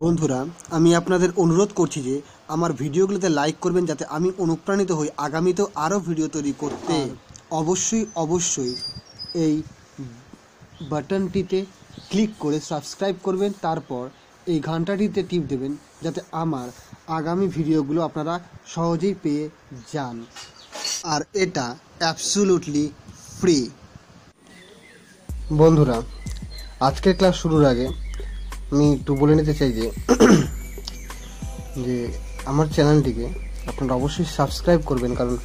বন্ধুরা, আমি আপনাদের অনুরোধ করছি যে আমার ভিডিওগুলোতে লাইক করবেন, যাতে আমি অনুপ্রাণিত হই আগামীতেও আরও ভিডিও তৈরি করতে। অবশ্যই এই বাটনটিতে ক্লিক করে সাবস্ক্রাইব করবেন, তারপর এই ঘন্টাটিতে টিপ দেবেন, যাতে আমার আগামী ভিডিওগুলো আপনারা সহজেই পেয়ে যান। আর এটা অ্যাবসোলিউটলি ফ্রি। বন্ধুরা, আজকের ক্লাস শুরুর আগে আমি একটু বলে নিতে চাই যে আমার চ্যানেলটিকে আপনারা অবশ্যই সাবস্ক্রাইব করবেন, কারণ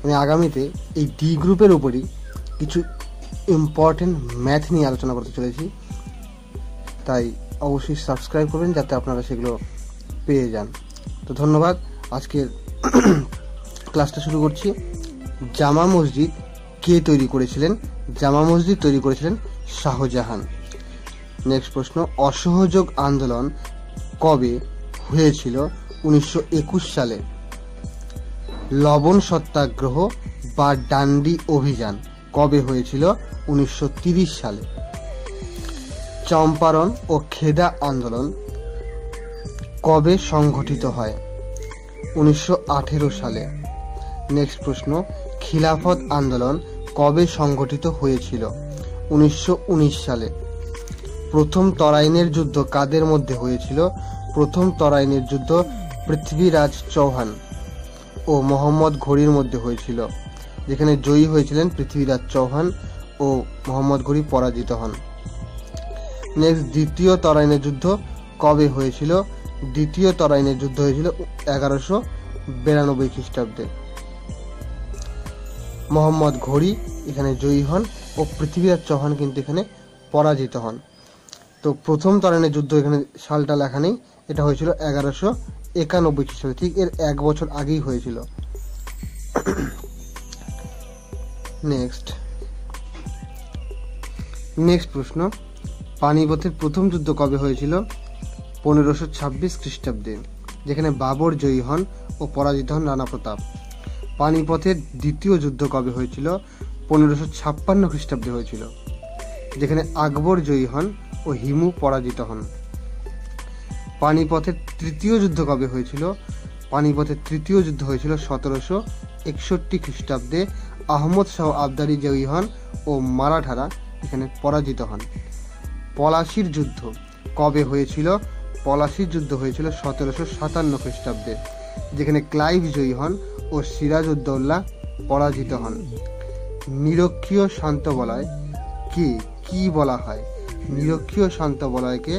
আমি আগামীতে এই ডি গ্রুপের উপরই কিছু ইম্পর্টেন্ট ম্যাথ নিয়ে আলোচনা করতে চলেছি। তাই অবশ্যই সাবস্ক্রাইব করবেন, যাতে আপনারা সেগুলো পেয়ে যান। তো ধন্যবাদ। আজকের ক্লাসটা শুরু করছি। জামা মসজিদ কে তৈরি করেছিলেন? জামা মসজিদ তৈরি করেছিলেন শাহজাহান। নেক্সট প্রশ্ন, অসহযোগ আন্দোলন কবে হয়েছিল? 1921 সালে। লবণ সত্যাগ্রহ বা ডান্ডি অভিযান কবে হয়েছিল? 1930 সালে। চম্পারণ ও খেদা আন্দোলন কবে সংঘটিত হয়? 1918 সালে। নেক্সট প্রশ্ন, খিলাফত আন্দোলন কবে সংঘটিত হয়েছিল? 1919 সালে। প্রথম তরাইনের যুদ্ধ কাদের মধ্যে হয়েছিল? প্রথম তরাইনের যুদ্ধ পৃথ্বীরাজ চৌহান ও মোহাম্মদ ঘুরির মধ্যে হয়েছিল, যেখানে জয়ী হয়েছিলেন পৃথ্বীরাজ চৌহান ও মোহাম্মদ ঘুরি পরাজিত হন। নেক্সট, দ্বিতীয় তরাইনের যুদ্ধ কবে হয়েছিল? দ্বিতীয় তরাইনের যুদ্ধ হয়েছিল 1192 খ্রিস্টাব্দে। মোহাম্মদ ঘুরি এখানে জয়ী হন ও পৃথ্বীরাজ চৌহান কিন্তু এখানে পরাজিত হন। তো প্রথম তরাইনের যুদ্ধ এখানে সালটা লেখা নেই, এটা হয়েছিল 1191 খ্রিস্টাব্দে, ঠিক এর 1 বছর আগেই হয়েছিল। নেক্সট প্রশ্ন, পানিপথের প্রথম যুদ্ধ কবে হয়েছিল? 1526 খ্রিস্টাব্দে, যেখানে বাবর জয়ী হন ও পরাজিত হন রানা প্রতাপ। পানিপথের দ্বিতীয় যুদ্ধ কবে হয়েছিল? 1556 খ্রিস্টাব্দে হয়েছিল, যেখানে আকবর জয়ী হন ও হিমু পরাজিত হন। পানিপথের তৃতীয় যুদ্ধ কবে হয়েছিল? পানিপথের তৃতীয় যুদ্ধ হয়েছিল 1761 খ্রিস্টাব্দে। আহমদ শাহ আবদারি জয়ী হন ও মারাঠারা এখানে পরাজিত হন। পলাশির যুদ্ধ কবে হয়েছিল? পলাশির যুদ্ধ হয়েছিল 1757 খ্রিস্টাব্দে, যেখানে ক্লাইভ জয়ী হন ও সিরাজউদ্দৌলা পরাজিত হন। নিরক্ষীয় শান্ত বলয় কি বলা হয়? নিরক্ষীয় শান্ত বলয়কে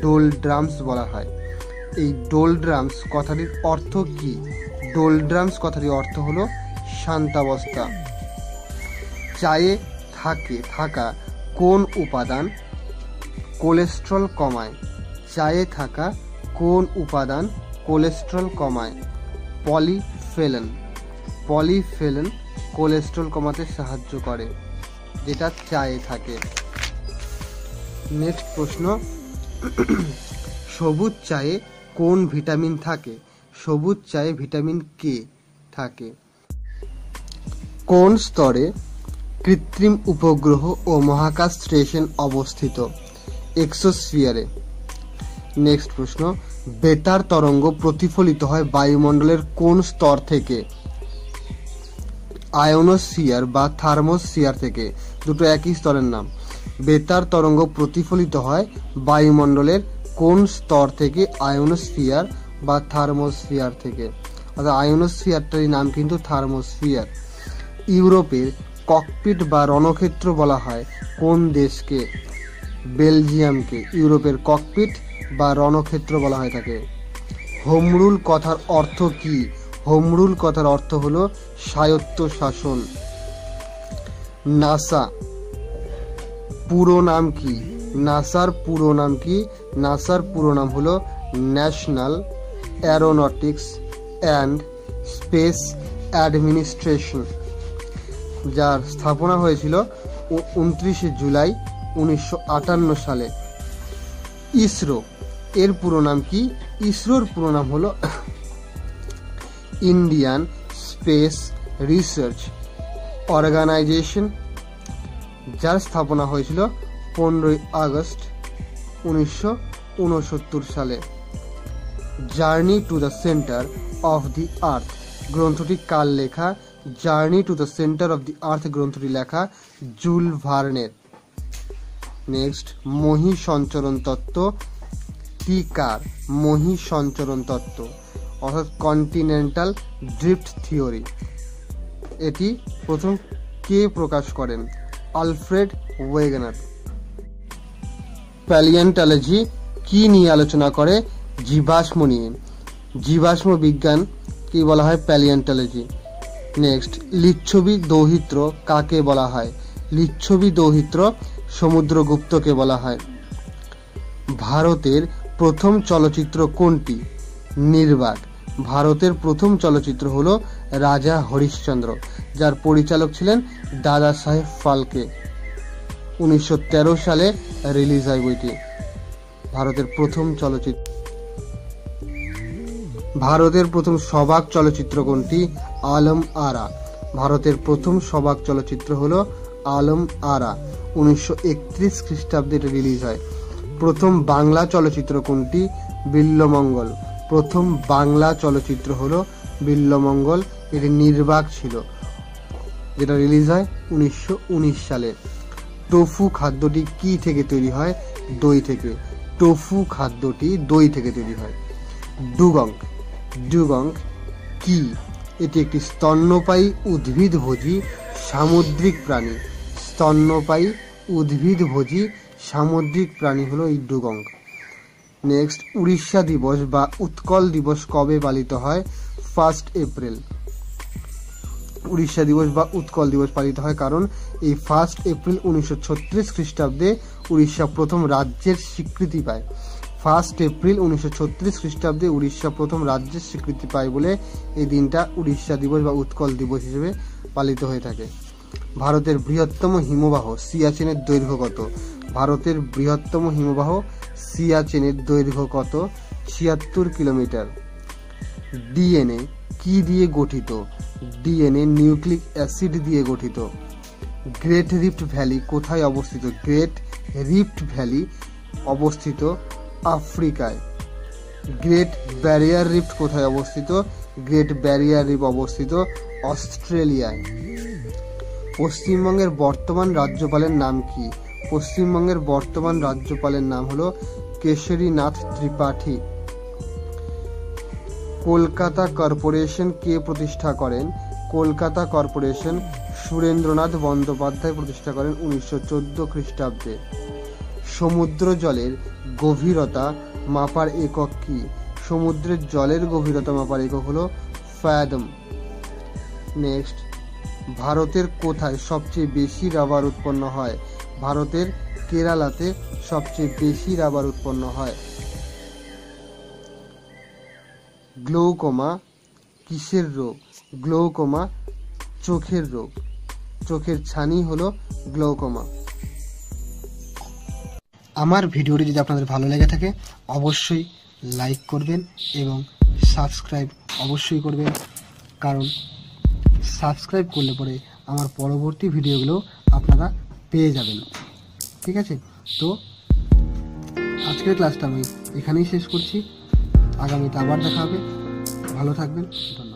ডোল ড্রামস বলা হয়। এই ডোল ড্রামস কথাটির অর্থ কি? ডোল ড্রামস কথাটির অর্থ হলো শান্তাবস্থা। চায়ে থাকা কোন উপাদান কোলেস্ট্রল কমায়? চায়ে থাকা কোন উপাদান কোলেস্ট্রল কমায়? পলিফেনল কোলেস্ট্রল কমাতে সাহায্য করে, যেটা চায়ে থাকে। নেক্সট প্রশ্ন, সবুজ চায়ে কোন ভিটামিন থাকে? সবুজ চায়ে ভিটামিন কে থাকে। কোন স্তরে কৃত্রিম উপগ্রহ ও মহাকাশ স্টেশন অবস্থিত? এক্সোস্ফিয়ারে। নেক্সট প্রশ্ন, বেতার তরঙ্গ প্রতিফলিত হয় বায়ুমণ্ডলের কোন স্তর থেকে? আয়োনোস্ফিয়ার বা থার্মোস্ফিয়ার থেকে। দুটো একই স্তরের নাম। বেতার তরঙ্গ প্রতিফলিত হয় বায়ুমণ্ডলের কোন স্তর থেকে? আয়োনোস্ফিয়ার বা থার্মোস্ফিয়ার থেকে। অর্থাৎ আয়োনোস্ফিয়ারটারই নাম কিন্তু থার্মোস্ফিয়ার। ইউরোপের ককপিট বা রণক্ষেত্র বলা হয় কোন দেশকে? বেলজিয়ামকে ইউরোপের ককপিট বা রণক্ষেত্র বলা হয় থাকে। হোমরুল কথার অর্থ কি? হোমরুল কথার অর্থ হলো স্বায়ত্ত শাসন। নাসা পুরো নাম কি? নাসার পুরো নাম কি? নাসার পুরো নাম হলো national Aeronautics and space administration, যার স্থাপনা হয়েছিল 29 জুলাই 1958 সালে। ইসরো এর পুরো নাম কি? ইসরোর পুরো নাম হলো ইন্ডিয়ান স্পেস রিসার্চ অর্গানাইজেশন, যার স্থাপনা হয়েছিল 15 আগস্ট 1969 সালে। Journey to the centre of the earth গ্রন্থটি কার লেখা? Journey to the centre of the earth গ্রন্থটি লেখা জুল ভার্নের। নেক্সট, মহী সঞ্চরণ তত্ত্ব টি কার? মহী সঞ্চরণ তত্ত্ব অর্থাৎ কন্টিনেন্টাল ড্রিফট থিওরি, এটি প্রথম কে প্রকাশ করেন? Alfred Wegener. প্যালিওন্টোলজি কি নিয়ে আলোচনা করে? জীবাশ্ম নিয়ে। জীবাশ্ম বিজ্ঞান কি বলা হয়? প্যালিওন্টোলজি। নেক্সট, লিচ্ছবি দৌহিত্র কাকে বলা হয়? লিচ্ছবি দৌহিত্র সমুদ্রগুপ্তকে বলা হয়। ভারতের প্রথম চলচ্চিত্র কোনটি? নির্বাক। ভারতের প্রথম চলচ্চিত্র হলো রাজা হরিশ্চন্দ্র, যার পরিচালক ছিলেন দাদা সাহেব ফালকে। 1913 সালে রিলিজ হয় বইটি। ভারতের প্রথম চলচ্চিত্র। ভারতের প্রথম সবাক চলচ্চিত্র কোনটি? আলম আরা। ভারতের প্রথম সবাক চলচ্চিত্র হলো আলম আরা, 1931 খ্রিস্টাব্দে রিলিজ হয়। প্রথম বাংলা চলচ্চিত্র কোনটি? বিল্বমঙ্গল। প্রথম বাংলা চলচ্চিত্র হলো বিল্বমঙ্গল, এটি নির্বাক ছিল, যেটা রিলিজ হয় 1919 সালে। টোফু খাদ্যটি কি থেকে তৈরি হয়? দই থেকে। টোফু খাদ্যটি দই থেকে তৈরি হয়। ডুগং। ডুগং কি? এটি একটি স্তন্যপায়ী উদ্ভিদভোজী সামুদ্রিক প্রাণী। স্তন্যপায়ী উদ্ভিদভোজী সামুদ্রিক প্রাণী হলো এই ডুগং। নেক্সট, উড়িষ্যা দিবস বা উৎকল দিবস কবে পালিত হয়? 1 এপ্রিল। উড়িষ্যা দিবস বা উৎকল দিবস পালিত হয় কারণ এই 1 এপ্রিল 1936 খ্রিস্টাব্দে উড়িষ্যা প্রথম রাজ্যের স্বীকৃতি পায়। 1 এপ্রিল 1936 খ্রিস্টাব্দে উড়িষ্যা প্রথম রাজ্যের স্বীকৃতি পায় বলে এই দিনটা উড়িষ্যা দিবস বা উৎকল দিবস হিসেবে পালিত হয়ে থাকে। ভারতের বৃহত্তম হিমবাহ সিয়াচেনের দৈর্ঘ্য কত? ভারতের বৃহত্তম হিমবাহ সিয়াচেনের দৈর্ঘ্য কত? 76 কিলোমিটার। ডিএনএ কি দিয়ে গঠিত? ডিএনএ নিউক্লিক অ্যাসিড দিয়ে গঠিত। গ্রেট রিফট ভ্যালি কোথায় অবস্থিত? গ্রেট রিফট ভ্যালি অবস্থিত আফ্রিকায়। গ্রেট ব্যারিয়ার রিফট কোথায় অবস্থিত? গ্রেট ব্যারিয়ার রিফ অবস্থিত অস্ট্রেলিয়ায়। পশ্চিমবঙ্গের বর্তমান রাজ্যপালের নাম কি? পশ্চিমবঙ্গের বর্তমান রাজ্যপালের নাম হলো কেশরীনাথ ত্রিপাঠী। কলকাতা কর্পোরেশন কে প্রতিষ্ঠা করেন? কলকাতা কর্পোরেশন সুরেন্দ্রনাথ বন্দ্যোপাধ্যায় প্রতিষ্ঠা করেন 1914 খ্রিস্টাব্দে। সমুদ্র জলের গভীরতা মাপার একক কি? সমুদ্রের জলের গভীরতা মাপার একক হলো ফ্যাথম। নেক্সট, ভারতের কোথায় সবচেয়ে বেশি রাবার উৎপন্ন হয়? ভারতের কেরালাতে সবচেয়ে বেশি রাবার উৎপন্ন হয়। গ্লৌকোমা কিসের রোগ? গ্লৌকোমা চোখের রোগ। চোখের ছানি হলো গ্লৌকোমা। আমার ভিডিওটি যদি আপনাদের ভালো লেগে থাকে অবশ্যই লাইক করবেন এবং সাবস্ক্রাইব অবশ্যই করবেন, কারণ সাবস্ক্রাইব করলে পরে আমার পরবর্তী ভিডিওগুলো আপনারা পেয়ে যাবেন। ঠিক আছে, তো আজকের ক্লাসটা আমি এখানেই শেষ করছি। আগামীতে আবার দেখা হবে। ভালো থাকবেন। ধন্যবাদ।